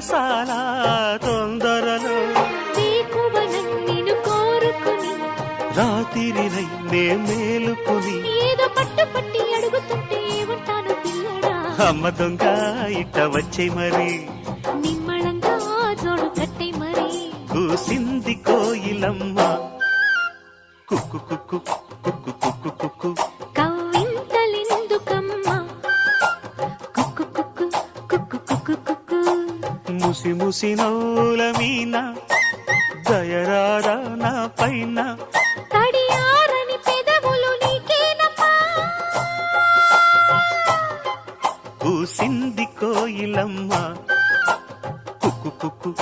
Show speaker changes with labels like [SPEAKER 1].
[SPEAKER 1] సరసాల తొందరలో
[SPEAKER 2] నిన్ను కోరుకుని
[SPEAKER 1] రాత్రినై నే మేలుకుని
[SPEAKER 2] ఏదో పట్టు పట్టి అడుగుతుంటే ఉంటాను పిల్లడా
[SPEAKER 1] అమ్మ దొంగ ఇట్ట వచ్చే మరి
[SPEAKER 2] నిమ్మళంగా జోడు కట్టే మరి
[SPEAKER 1] కూసింది కోయిలమ్మ కుక్కు కుక్కు కుక్కు కుక్కు కుక్కు
[SPEAKER 2] కవ్వింతలెందుకమ్మా కుక్కు కుక్కు కుక్కు కుక్కు కుక్కు
[SPEAKER 1] ముసి ముసి నవ్వుల మీన దయరారా నా పైన
[SPEAKER 2] తడియారని పెదవులు నీకేనమ్మా
[SPEAKER 1] కూసింది కోయిలమ్మ కుక్కు కుక్కు